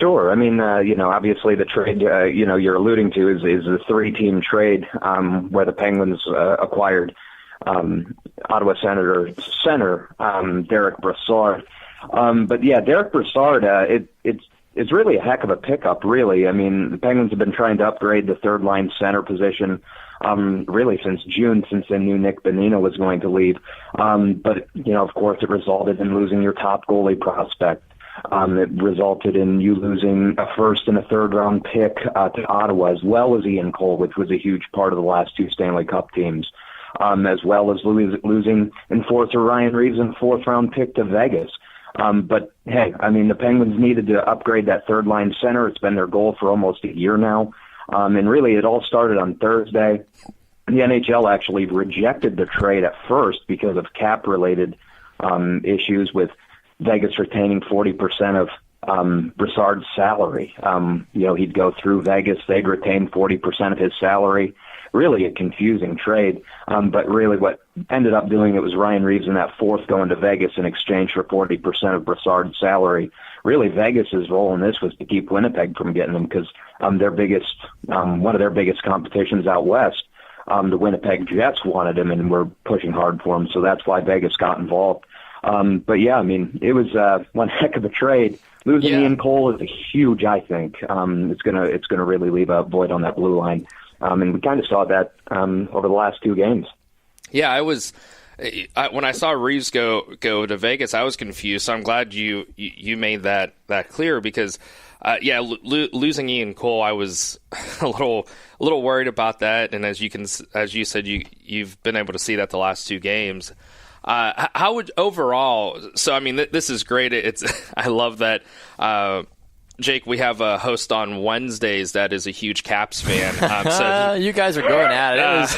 Sure. I mean, obviously the trade, you're alluding to is the 3-team trade where the Penguins acquired Ottawa center Derek Brassard. But yeah, Derek Brassard, it's really a heck of a pickup, really. I mean, the Penguins have been trying to upgrade the third-line center position really since June, since they knew Nick Bonino was going to leave. But, of course, it resulted in losing your top goalie prospect. It resulted in you losing a first and a third-round pick to Ottawa, as well as Ian Cole, which was a huge part of the last 2 Stanley Cup teams, as well as losing enforcer Ryan Reeves and fourth-round pick to Vegas. But, hey, I mean, the Penguins needed to upgrade that third-line center. It's been their goal for almost a year now. And really, it all started on Thursday. The NHL actually rejected the trade at first because of cap-related issues, with Vegas retaining 40% of Brassard's salary. He'd go through Vegas. They'd retain 40% of his salary. Really a confusing trade, but really what ended up doing it was Ryan Reeves and that fourth going to Vegas in exchange for 40% of Brassard's salary. Really, Vegas's role in this was to keep Winnipeg from getting them, because one of their biggest competitions out west, the Winnipeg Jets wanted him and were pushing hard for him, so that's why Vegas got involved. But yeah, I mean, it was one heck of a trade. Losing Ian Cole is huge, I think. It's gonna really leave a void on that blue line. And we kind of saw that over the last 2 games. Yeah, when I saw Reeves go to Vegas, I was confused. So I'm glad you made that clear, because losing Ian Cole, I was a little worried about that. And as you said, you've been able to see that the last 2 games. How would overall? So I mean, this is great. I love that. Jake, we have a host on Wednesdays that is a huge Caps fan. So you guys are going at it.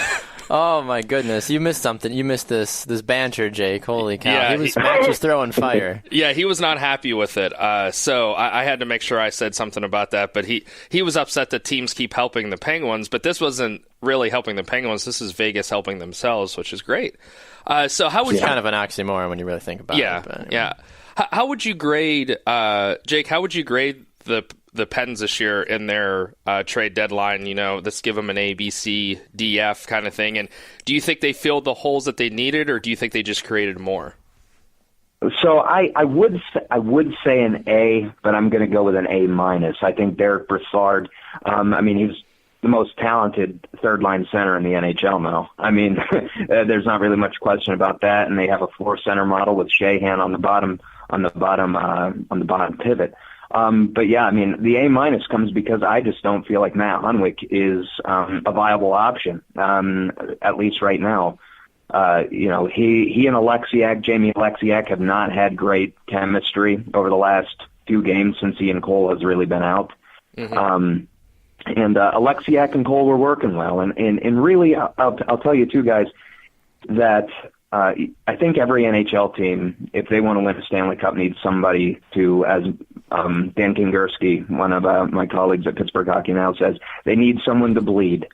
Oh my goodness, you missed something. You missed this banter, Jake. Holy cow! Yeah, Max was throwing fire. Yeah, he was not happy with it. So I had to make sure I said something about that. But he was upset that teams keep helping the Penguins. But this wasn't really helping the Penguins. This is Vegas helping themselves, which is great. So how would it's kind of an oxymoron when you really think about it. Anyway. Yeah. How would you grade, Jake? How would you grade the Pens this year in their trade deadline? Let's give them an A, B, C, D, F kind of thing. And do you think they filled the holes that they needed, or do you think they just created more? So I would say an A, but I'm going to go with an A-. I think Derek Brassard, he's the most talented third-line center in the NHL now. I mean, there's not really much question about that, and they have a 4-center model with Sheahan on the bottom pivot. But yeah, I mean, the A- comes because I just don't feel like Matt Hunwick is a viable option, at least right now. He and Jamie Alexiak have not had great chemistry over the last few games since Ian Cole has really been out. Mm-hmm. And Alexiak and Cole were working well. And really, I'll tell you too, guys, that I think every NHL team, if they want to win a Stanley Cup, needs somebody to, as Dan Kingerski, one of my colleagues at Pittsburgh Hockey Now, says, they need someone to bleed,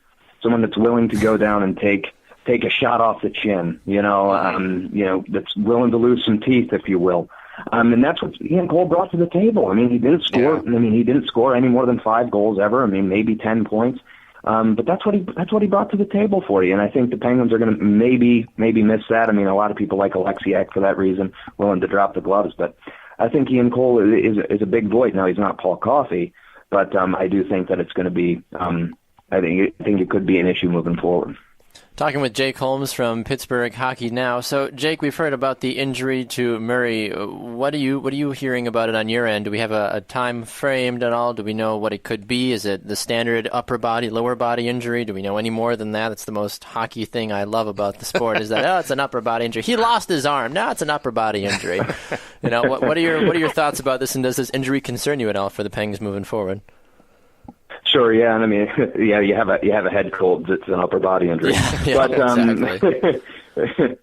someone that's willing to go down and take a shot off the chin, that's willing to lose some teeth, if you will. And that's what Ian Cole brought to the table. I mean, he didn't score. Yeah. He didn't score any more than 5 goals ever. Maybe 10 points. But that's what he brought to the table for you. And I think the Penguins are going to maybe miss that. A lot of people like Alexiak for that reason, willing to drop the gloves. But I think Ian Cole is a big void. Now, he's not Paul Coffey, but I do think that it's going to be. I think it could be an issue moving forward. Talking with Jake Holmes from Pittsburgh Hockey Now. So, Jake, we've heard about the injury to Murray. What are you hearing about it on your end? Do we have a time framed at all? Do we know what it could be? Is it the standard upper body, lower body injury? Do we know any more than that? That's the most hockey thing I love about the sport is that, it's an upper body injury. He lost his arm. Now it's an upper body injury. What are your thoughts about this, and does this injury concern you at all for the Penguins moving forward? Sure, yeah, and you have a head cold. It's an upper body injury, Exactly.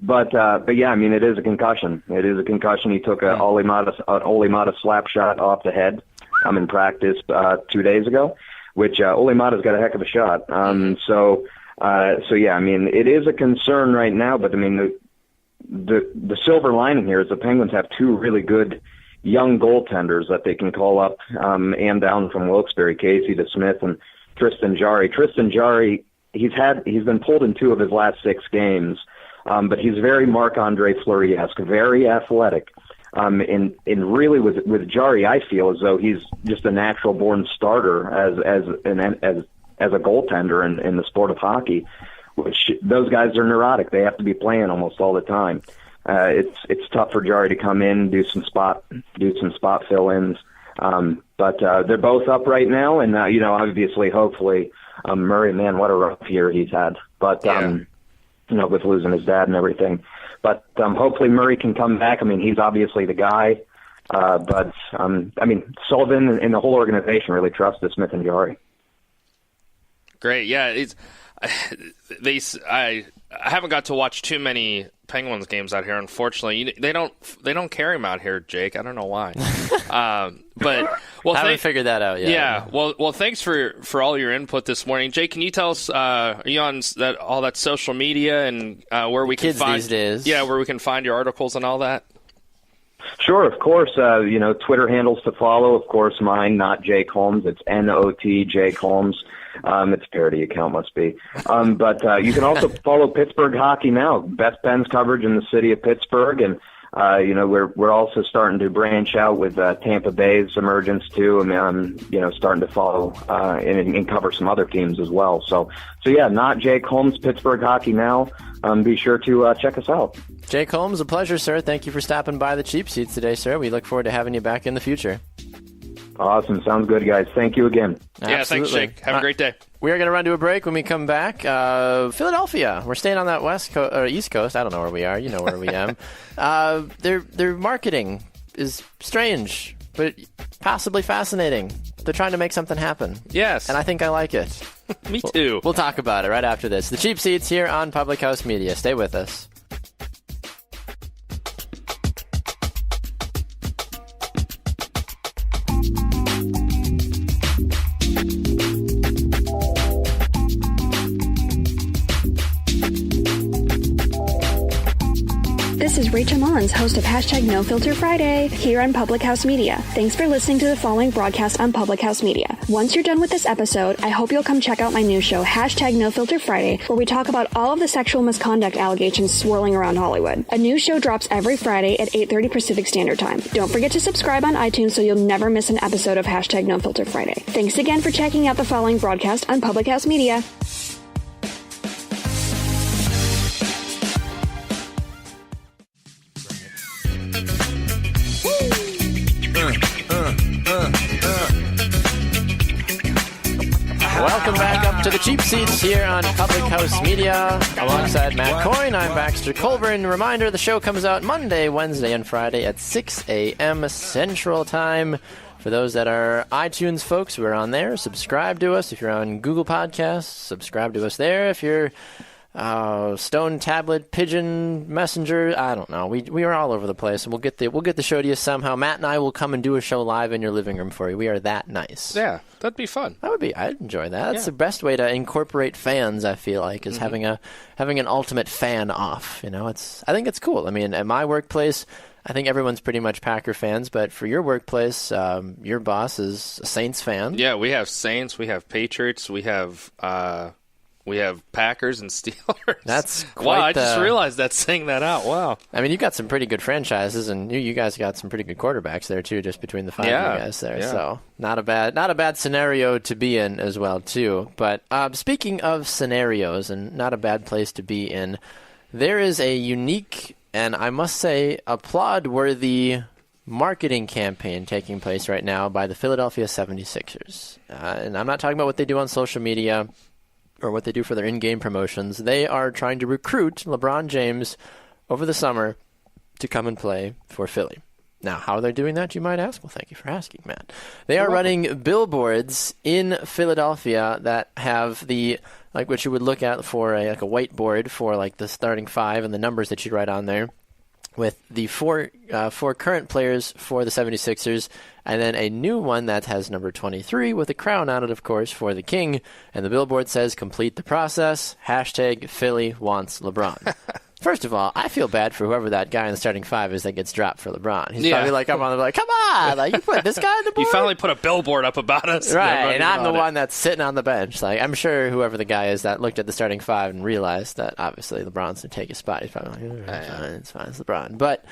but yeah, it is a concussion. It is a concussion. He took an Olli Mata slap shot off the head. In practice 2 days ago, which Olli Mata's got a heck of a shot. So yeah, it is a concern right now. But the silver lining here is the Penguins have 2 really good young goaltenders that they can call up and down from Wilkes-Barre, Casey DeSmith and Tristan Jarry. Tristan Jarry, he's been pulled in 2 of his last 6 games, but he's very Marc-Andre Fleury-esque, very athletic. And really with Jarry, I feel as though he's just a natural born starter as a goaltender in the sport of hockey, which those guys are neurotic. They have to be playing almost all the time. It's tough for Jarry to come in, do some spot fill-ins, but they're both up right now, and obviously, hopefully, Murray, man, what a rough year he's had. But with losing his dad and everything, but hopefully Murray can come back. He's obviously the guy, but Sullivan and the whole organization really trust Smith and Jarry. Great, yeah, I haven't got to watch too many Penguins games out here, unfortunately. They don't carry them out here, Jake. I don't know why. But I haven't figured that out yet. Yeah. Well, thanks for all your input this morning, Jake. Can you tell us? Are you on all that social media and where we can find these days? Yeah, where we can find your articles and all that. Sure, of course. Twitter handles to follow. Of course, mine, not Jake Holmes. It's NOT Jake Holmes. It's a parody account, must be. But you can also follow Pittsburgh Hockey Now, best Pens coverage in the city of Pittsburgh, and we're also starting to branch out with Tampa Bay's emergence too, and starting to follow and cover some other teams as well. So yeah, not Jake Holmes, Pittsburgh Hockey Now. Be sure to check us out. Jake Holmes, a pleasure, sir. Thank you for stopping by the Cheap Seats today, sir. We look forward to having you back in the future. Awesome. Sounds good, guys. Thank you again. Yeah, Absolutely. Thanks, Jake. Have a great day. We are going to run to a break. When we come back, Philadelphia. We're staying on that West Coast or East Coast. I don't know where we are. You know where we am. Their marketing is strange, but possibly fascinating. They're trying to make something happen. Yes. And I think I like it. Me too. We'll talk about it right after this. The Cheap Seats here on Public House Media. Stay with us. The this is Rachel Mullins, host of #NoFilterFriday here on Public House Media. Thanks for listening to the following broadcast on Public House Media. Once you're done with this episode, I hope you'll come check out my new show, #NoFilterFriday, where we talk about all of the sexual misconduct allegations swirling around Hollywood. A new show drops every Friday at 8:30 Pacific Standard Time. Don't forget to subscribe on iTunes so you'll never miss an episode of #NoFilterFriday. Thanks again for checking out the following broadcast on Public House Media. Welcome back up to the cheap seats here on Public House Media. Alongside Matt Coyne, I'm Baxter Colburn. Reminder, the show comes out Monday, Wednesday, and Friday at 6 a.m. Central Time. For those that are iTunes folks, we're on there. Subscribe to us. If you're on Google Podcasts, subscribe to us there. If you're Stone Tablet, Pigeon, Messenger, I don't know. We are all over the place, and we'll get the show to you somehow. Matt and I will come and do a show live in your living room for you. We are that nice. Yeah, that'd be fun. I'd enjoy that. That's the best way to incorporate fans, I feel like, is having an ultimate fan off. You know, I think it's cool. I mean, at my workplace, I think everyone's pretty much Packer fans, but for your workplace, your boss is a Saints fan. Yeah, we have Saints, we have Patriots, we have Packers and Steelers. That's quite wow! I just realized that saying that out. Wow. I mean, you got some pretty good franchises, and you guys got some pretty good quarterbacks there too, just between the five of you guys there. Yeah. So not a bad scenario to be in as well too. But speaking of scenarios, and not a bad place to be in, there is a unique and I must say applaud-worthy marketing campaign taking place right now by the Philadelphia 76ers. And I'm not talking about what they do on social media or what they do for their in-game promotions. They are trying to recruit LeBron James over the summer to come and play for Philly. Now, how are they doing that, you might ask? Well, thank you for asking, Matt. They are running billboards in Philadelphia that have like what you would look at for a whiteboard for like the starting five and the numbers that you'd write on there, with the four current players for the 76ers, and then a new one that has number 23 with a crown on it, of course, for the King. And the billboard says, "Complete the process. #Philly wants LeBron." First of all, I feel bad for whoever that guy in the starting five is that gets dropped for LeBron. He's probably like, come on, like, you put this guy on the board? You finally put a billboard up about us. Right, and I'm the one that's sitting on the bench. Like, I'm sure whoever the guy is that looked at the starting five and realized that obviously LeBron's going to take his spot. He's probably like, it's fine, it's LeBron. But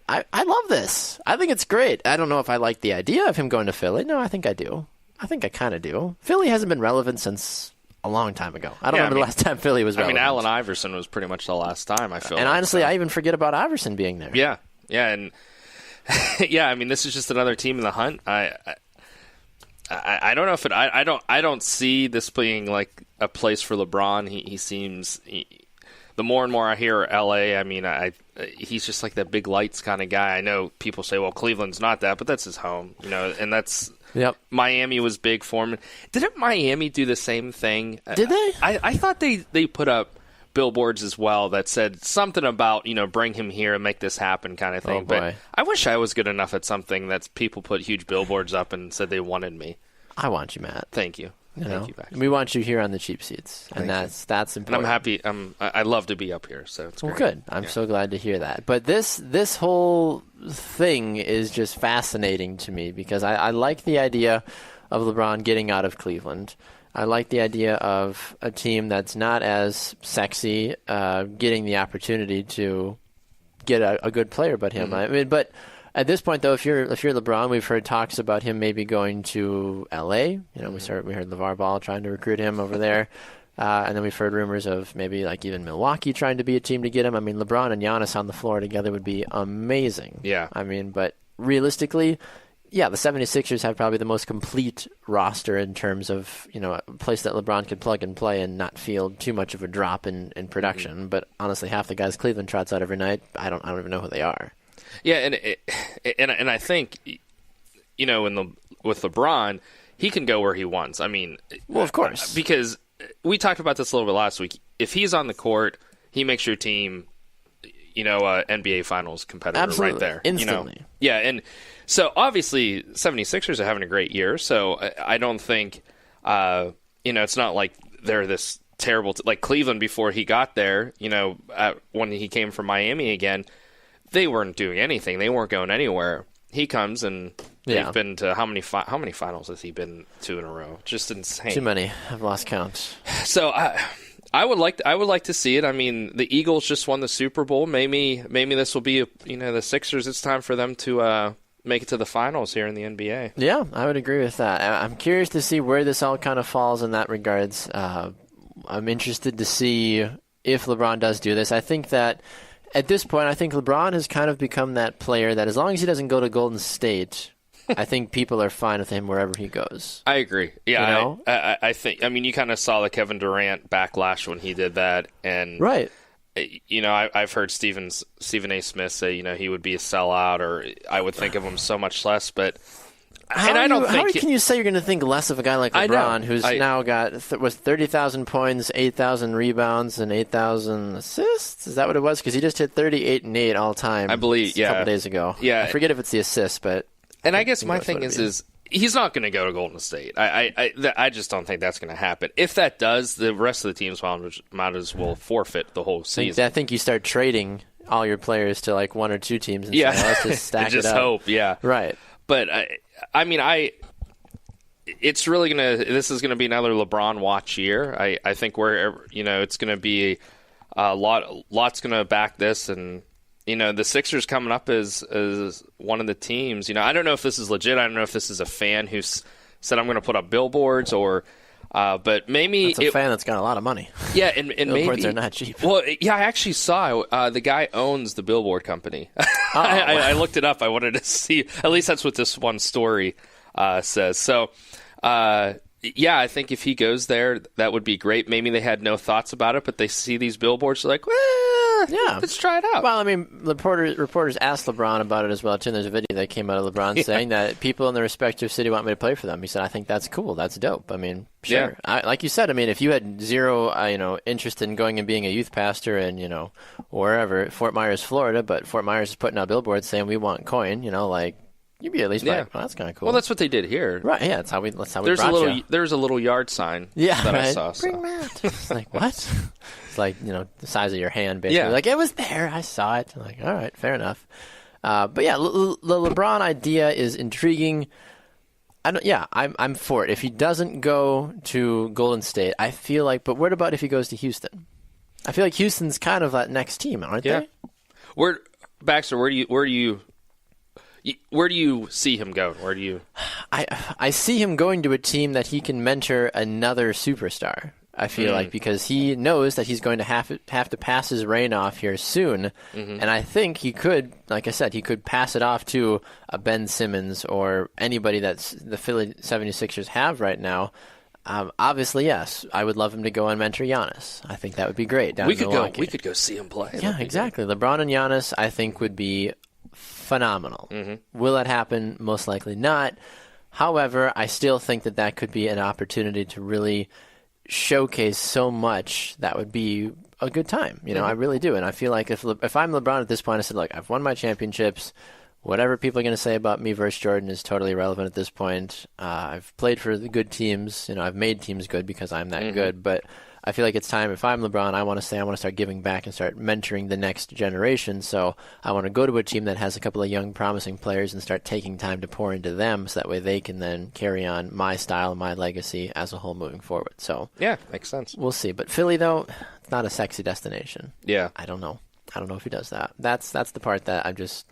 I love this. I think it's great. I don't know if I like the idea of him going to Philly. No, I think I do. I think I kind of do. Philly hasn't been relevant since a long time ago. I don't remember the last time Philly was relevant. Allen Iverson was pretty much the last time, I feel. And honestly, I even forget about Iverson being there. Yeah, and yeah, I mean, this is just another team in the hunt. I don't know if I don't see this being like a place for LeBron. He seems the more and more I hear LA, I mean, he's just like that big lights kind of guy. I know people say, well, Cleveland's not that, but that's his home, and that's. Yep. Miami was big for him. Didn't Miami do the same thing? Did they? I thought they put up billboards as well that said something about, bring him here and make this happen kind of thing. Oh, boy. But I wish I was good enough at something that people put huge billboards up and said they wanted me. I want you, Matt. Thank you. Thank you, Baxter. We want you here on the cheap seats, and that's important. And I'm happy. I love to be up here, so it's great. Well, good. I'm so glad to hear that. But this whole thing is just fascinating to me because I like the idea of LeBron getting out of Cleveland. I like the idea of a team that's not as sexy getting the opportunity to get a good player but him. Mm-hmm. I mean, but at this point, though, if you're LeBron, we've heard talks about him maybe going to L.A. We heard LeVar Ball trying to recruit him over there. And then we've heard rumors of maybe like even Milwaukee trying to be a team to get him. I mean, LeBron and Giannis on the floor together would be amazing. Yeah. I mean, but realistically, yeah, the 76ers have probably the most complete roster in terms of, a place that LeBron could plug and play and not feel too much of a drop in production. Mm-hmm. But honestly, half the guys Cleveland trots out every night, I don't even know who they are. Yeah, and I think, with LeBron, he can go where he wants. I mean, well, of course, because we talked about this a little bit last week. If he's on the court, he makes your team, NBA Finals competitor. Absolutely. Right there. Instantly. Yeah, and so obviously 76ers are having a great year, so I don't think, it's not like they're this terrible, like Cleveland before he got there, when he came from Miami again. they weren't doing anything. They weren't going anywhere. He comes and they've been to how many finals has he been to in a row? Just insane. Too many. I've lost count. So I would like to see it. I mean, the Eagles just won the Super Bowl. Maybe this will be the Sixers. It's time for them to make it to the finals here in the NBA. Yeah, I would agree with that. I'm curious to see where this all kind of falls in that regards. I'm interested to see if LeBron does do this. I think that at this point, I think LeBron has kind of become that player that as long as he doesn't go to Golden State, I think people are fine with him wherever he goes. I agree. Yeah, I think. I mean, you kind of saw the Kevin Durant backlash when he did that, and right. I've heard Stephen A. Smith say, he would be a sellout, or I would think of him so much less, but. How can you say you're going to think less of a guy like LeBron, who's now got 30,000 points, 8,000 rebounds, and 8,000 assists? Is that what it was? Because he just hit 38 and 8 all time. I believe, a couple days ago. Yeah, I forget if it's the assists, but. And I guess my thing is he's not going to go to Golden State. I just don't think that's going to happen. If that does, the rest of the teams might as well forfit the whole season. I think you start trading all your players to like one or two teams and say, let's just stack just it up. Hope, yeah. Right. But it's really this is gonna be another LeBron watch year. I think wherever it's gonna be lots gonna back this, and the Sixers coming up as one of the teams. I don't know if this is legit. I don't know if this is a fan who said I'm gonna put up billboards or. But maybe it's a fan that's got a lot of money. Yeah, and billboards maybe are not cheap. Well, yeah, I actually saw the guy owns the billboard company. I looked it up. I wanted to see. At least that's what this one story says. So, I think if he goes there, that would be great. Maybe they had no thoughts about it, but they see these billboards, they're like, let's try it out. Well, I mean, reporters asked LeBron about it as well, too, and there's a video that came out of LeBron saying that people in the respective city want me to play for them. He said, I think that's cool. That's dope. I mean, sure. Yeah. Like you said, I mean, if you had zero, interest in going and being a youth pastor in, wherever, Fort Myers, Florida, but Fort Myers is putting out billboards saying we want Coyne, you'd be at least like, well, that's kind of cool. Well, that's what they did here. Right, yeah, that's how we There's a little yard sign that I saw. Bring Matt. It's like, what? It's like, the size of your hand, basically. Yeah. Like, it was there. I saw it. I'm like, all right, fair enough. But yeah, the LeBron idea is intriguing. I'm for it. If he doesn't go to Golden State, I feel like, but what about if he goes to Houston? I feel like Houston's kind of that next team, aren't they? Baxter, where do you see him go? Where do you? I see him going to a team that he can mentor another superstar. I feel like because he knows that he's going to have to pass his reign off here soon, and I think he could, like I said, he could pass it off to a Ben Simmons or anybody that's the Philly 76ers have right now. Obviously, yes, I would love him to go and mentor Giannis. I think that would be great. We could go see him play. Yeah, exactly. LeBron and Giannis, I think, would be phenomenal. Will it happen? Most likely not. However, I still think that could be an opportunity to really showcase so much. That would be a good time. I really do. And I feel like if I'm LeBron at this point, I said, look, I've won my championships. Whatever people are going to say about me versus Jordan is totally irrelevant at this point. I've played for the good teams. I've made teams good because I'm that good. But I feel like it's time. If I'm LeBron, I want to start giving back and start mentoring the next generation. So I want to go to a team that has a couple of young, promising players and start taking time to pour into them, so that way they can then carry on my style, my legacy as a whole moving forward. So yeah, makes sense. We'll see. But Philly, though, it's not a sexy destination. Yeah, I don't know if he does that. That's the part that I'm just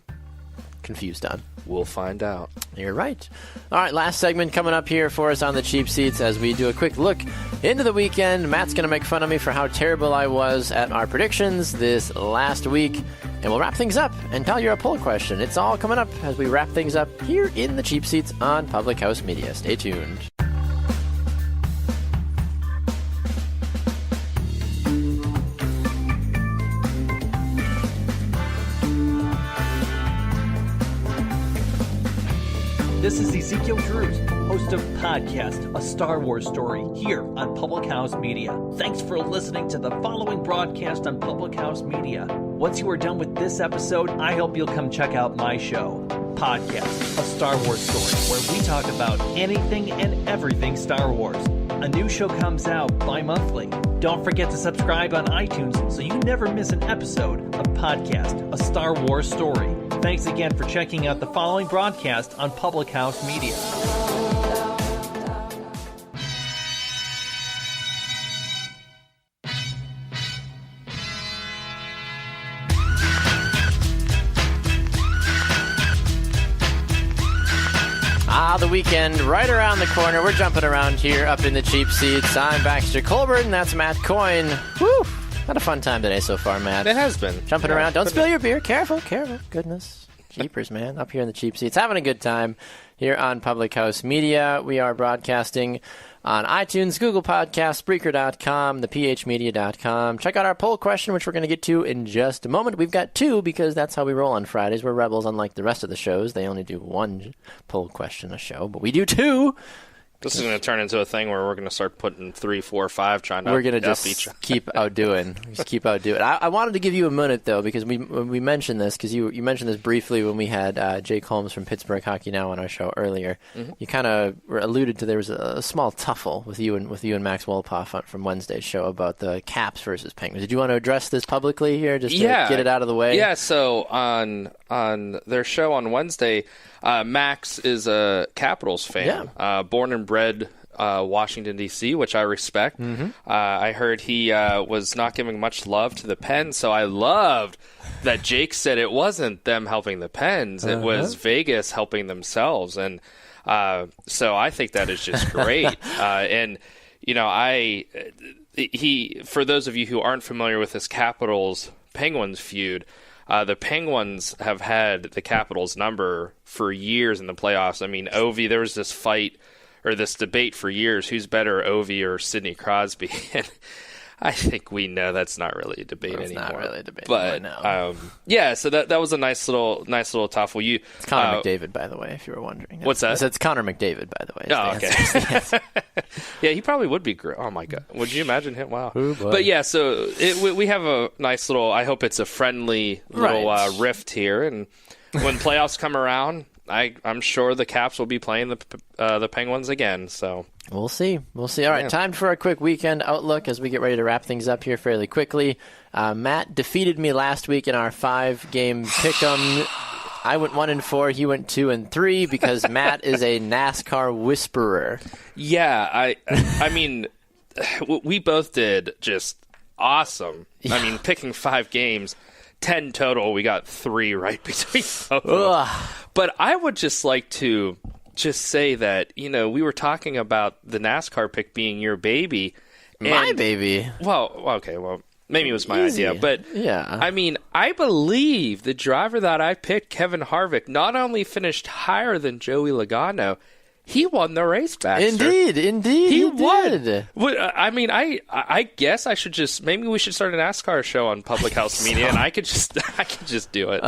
confused on. We'll find out. You're right. All right, last segment coming up here for us on the Cheap Seats as we do a quick look into the weekend. Matt's going to make fun of me for how terrible I was at our predictions this last week. And we'll wrap things up and tell you a poll question. It's all coming up as we wrap things up here in the Cheap Seats on Public House Media. Stay tuned. This is Ezekiel Drews, host of Podcast, a Star Wars story, here on Public House Media. Thanks for listening to the following broadcast on Public House Media. Once you are done with this episode, I hope you'll come check out my show, Podcast, a Star Wars story, where we talk about anything and everything Star Wars. A new show comes out bi-monthly. Don't forget to subscribe on iTunes so you never miss an episode of Podcast, A Star Wars Story. Thanks again for checking out the following broadcast on Public House Media. The weekend right around the corner. We're jumping around here up in the cheap seats. I'm Baxter Colburn, and that's Matt Coyne. Woo! Had a fun time today so far, Matt. It has been. Jumping around. Don't spill your beer. Careful. Goodness. Jeepers, man. Up here in the cheap seats. Having a good time here on Public House Media. We are broadcasting on iTunes, Google Podcasts, Spreaker.com, thephmedia.com. Check out our poll question, which we're going to get to in just a moment. We've got two because that's how we roll on Fridays. We're rebels, unlike the rest of the shows. They only do one poll question a show, but we do two. This is going to turn into a thing where we're going to start putting 3, 4, 5, trying to. We're going to just keep outdoing. I wanted to give you a minute though, because we mentioned this because you mentioned this briefly when we had Jake Holmes from Pittsburgh Hockey Now on our show earlier. Mm-hmm. You kind of alluded to there was a small tuffle with you and Max Wolpoff from Wednesday's show about the Caps versus Penguins. Did you want to address this publicly here, just to get it out of the way? Yeah. So on their show on Wednesday. Max is a Capitals fan, born and bred Washington, D.C., which I respect. Mm-hmm. I heard he was not giving much love to the Pens, so I loved that Jake said it wasn't them helping the Pens. It was Vegas helping themselves. And so I think that is just great. And, you know, for those of you who aren't familiar with this Capitals-Penguins feud, the Penguins have had the Capitals' number for years in the playoffs. I mean, Ovi, there was this fight or this debate for years, who's better, Ovi or Sidney Crosby? And I think we know that's not really a debate anymore. It's not really a debate anymore, no. So that was a nice little tuffle. It's Connor McDavid, by the way, if you were wondering. What's that? It's Connor McDavid, by the way. Oh, okay. Yeah, he probably would be great. Oh, my God. Would you imagine him? Wow. But, yeah, so we have a nice little, I hope it's a friendly little rift here. And when playoffs come around, I'm sure the Caps will be playing the Penguins again. So we'll see. All right, time for a quick weekend outlook as we get ready to wrap things up here fairly quickly. Matt defeated me last week in our 5-game pick'em. I went 1-4. He went 2-3 because Matt is a NASCAR whisperer. Yeah, I mean, we both did just awesome. Yeah. I mean, picking 5 games. 10 total, we got 3 right between both of them. But I would just like to just say that, you know, we were talking about the NASCAR pick being your baby. My baby? Well, okay, maybe it was my idea. But, I mean, I believe the driver that I picked, Kevin Harvick, not only finished higher than Joey Logano, he won the race, Baxter. Indeed, he won. I mean, I guess I should maybe we should start a NASCAR show on Public House Media, and I could just do it.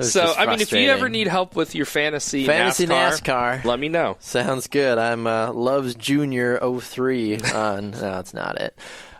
So, I mean, if you ever need help with your fantasy NASCAR, let me know. Sounds good. I'm Loves Junior 03 on. No, it's not it.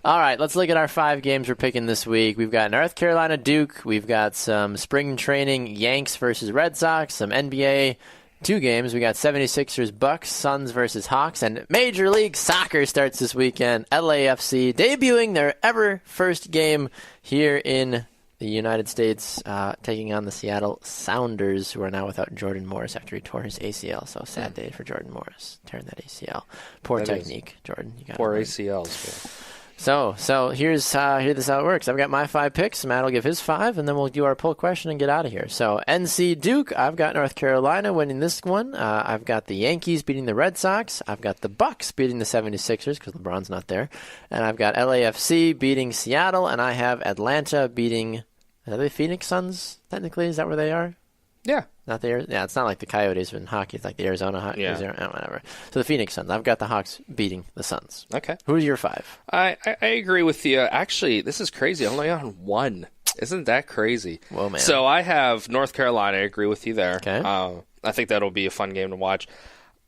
All right, let's look at our 5 games we're picking this week. We've got North Carolina Duke. We've got some spring training Yanks versus Red Sox, some NBA. 2 games. We got 76ers Bucks, Suns versus Hawks, and Major League Soccer starts this weekend. LAFC debuting their ever first game here in the United States, taking on the Seattle Sounders, who are now without Jordan Morris after he tore his ACL. So sad day for Jordan Morris, tearing that ACL. Poor technique, Jordan. You got poor ACLs. Man. So here's how it works. I've got my 5 picks. Matt will give his 5, and then we'll do our poll question and get out of here. So NC Duke, I've got North Carolina winning this one. I've got the Yankees beating the Red Sox. I've got the Bucks beating the 76ers because LeBron's not there. And I've got LAFC beating Seattle, and I have Atlanta beating the Phoenix Suns, technically. Is that where they are? Yeah. Not the it's not like the Coyotes in hockey. It's like the Arizona Hawks. Yeah. Whatever. So the Phoenix Suns. I've got the Hawks beating the Suns. Okay. Who's your 5? I agree with you. Actually, this is crazy. I'm only on 1. Isn't that crazy? Whoa, man. So I have North Carolina. I agree with you there. Okay. I think that'll be a fun game to watch.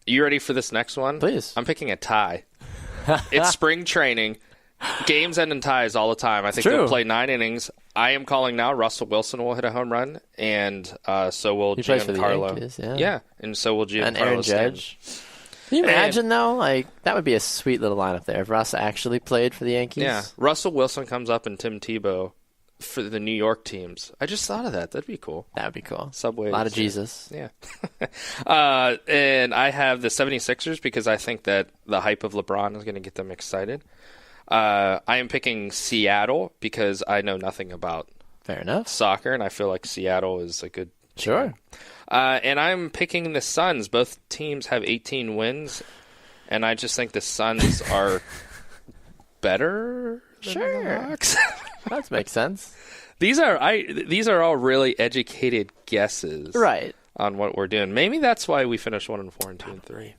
You ready for this next one? Please. I'm picking a tie. It's spring training. Games end in ties all the time. I think they'll play 9 innings. I am calling now. Russell Wilson will hit a home run, and so will Giancarlo. Yeah, and so will Giancarlo. And Aaron Judge. Can you imagine, though? Like, that would be a sweet little lineup there if Russ actually played for the Yankees. Yeah. Russell Wilson comes up and Tim Tebow for the New York teams. I just thought of that. That'd be cool. That would be cool. Subway. A lot of Jesus. Yeah. And I have the 76ers because I think that the hype of LeBron is going to get them excited. I am picking Seattle because I know nothing about soccer, and I feel like Seattle is a good team. And I'm picking the Suns. Both teams have 18 wins, and I just think the Suns are better than the Hawks. That makes sense. These are all really educated guesses, right, on what we're doing. Maybe that's why we finished 1-4 and 2-3.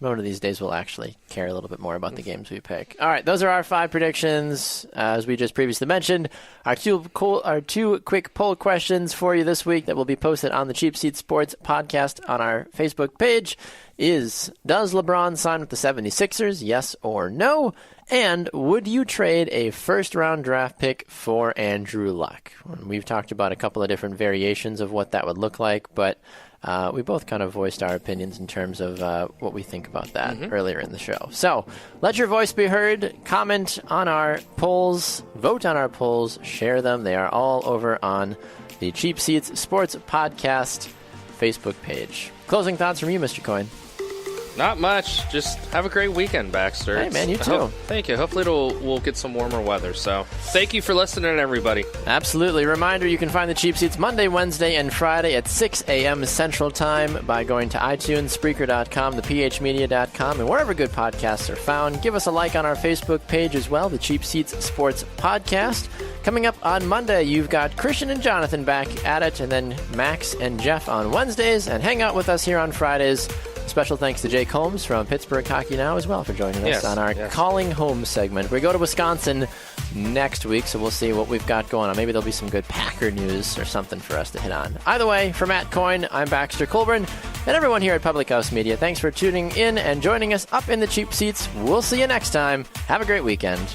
One of these days we'll actually care a little bit more about the games we pick. All right, those are our 5 predictions. As we just previously mentioned, our two quick poll questions for you this week that will be posted on the Cheap Seats Sports podcast on our Facebook page is, does LeBron sign with the 76ers, yes or no? And would you trade a first-round draft pick for Andrew Luck? We've talked about a couple of different variations of what that would look like, but we both kind of voiced our opinions in terms of what we think about that earlier in the show. So let your voice be heard. Comment on our polls. Vote on our polls. Share them. They are all over on the Cheap Seats Sports Podcast Facebook page. Closing thoughts from you, Mr. Coyne. Not much. Just have a great weekend, Baxter. Hey, man, you too. Thank you. Hopefully we'll get some warmer weather. So thank you for listening, everybody. Absolutely. Reminder, you can find the Cheap Seats Monday, Wednesday, and Friday at 6 a.m. Central Time by going to iTunes, Spreaker.com, thephmedia.com, and wherever good podcasts are found. Give us a like on our Facebook page as well, the Cheap Seats Sports Podcast. Coming up on Monday, you've got Christian and Jonathan back at it, and then Max and Jeff on Wednesdays, and hang out with us here on Fridays. Special thanks to Jake Holmes from Pittsburgh Hockey Now as well for joining us on our Calling Home segment. We go to Wisconsin next week, so we'll see what we've got going on. Maybe there'll be some good Packer news or something for us to hit on. Either way, for Matt Coyne, I'm Baxter Colburn, and everyone here at Public House Media, thanks for tuning in and joining us up in the cheap seats. We'll see you next time. Have a great weekend.